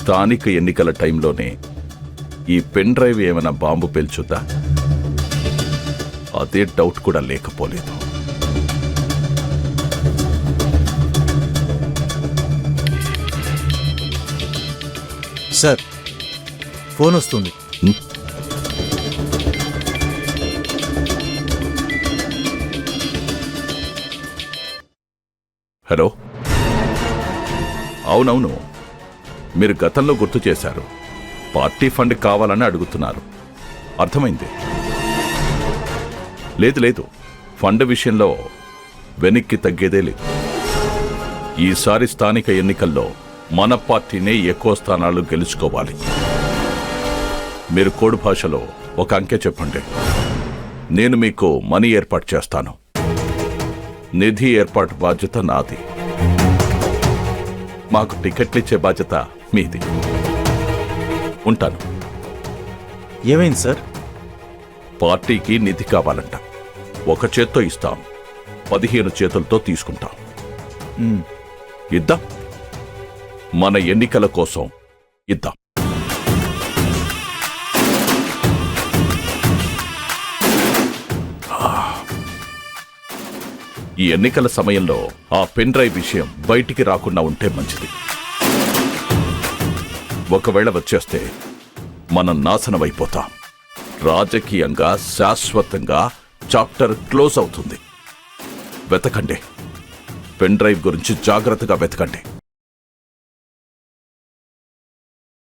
స్థానిక ఎన్నికల టైంలోనే ఈ పెన్ డ్రైవ్ ఏమైనా బాంబు పేల్చుద్దా? అదే డౌట్ కూడా లేకపోలేదు. సార్, ఫోన్ వస్తుంది. హలో, అవునవును, మీరు గతంలో గుర్తు చేశారు. పార్టీ ఫండ్ కావాలని అడుగుతున్నారు. అర్థమైంది. లేదు, ఫండ్ విషయంలో వెనక్కి తగ్గేదే లేదు. ఈసారి స్థానిక ఎన్నికల్లో మన పార్టీనే ఎక్కువ స్థానాలు గెలుచుకోవాలి. మీరు కోడ్ భాషలో ఒక అంకె చెప్పండి, నేను మీకు మనీ ఏర్పాటు చేస్తాను. నిధి ఏర్పాటు బాధ్యత నాది. మాకు టికెట్లు ఇచ్చే బాధ్యత మీది. ఉంటాను. ఏమైంది సార్? పార్టీకి నిధి కావాలంట. ఒక చేత్తో ఇస్తాం, 15 చేతులతో తీసుకుంటాం. ఇద్దాం, మన ఎన్నికల కోసం ఇద్దాం. ఈ ఎన్నికల సమయంలో ఆ పెన్ డ్రైవ్ విషయం బయటికి రాకుండా ఉంటే మంచిది. ఒకవేళ వచ్చేస్తే మనం నాశనమైపోతాం. రాజకీయంగా శాశ్వతంగా చాప్టర్ క్లోజ్ అవుతుంది. వెతకండి, పెన్ డ్రైవ్ గురించి జాగ్రత్తగా వెతకండి.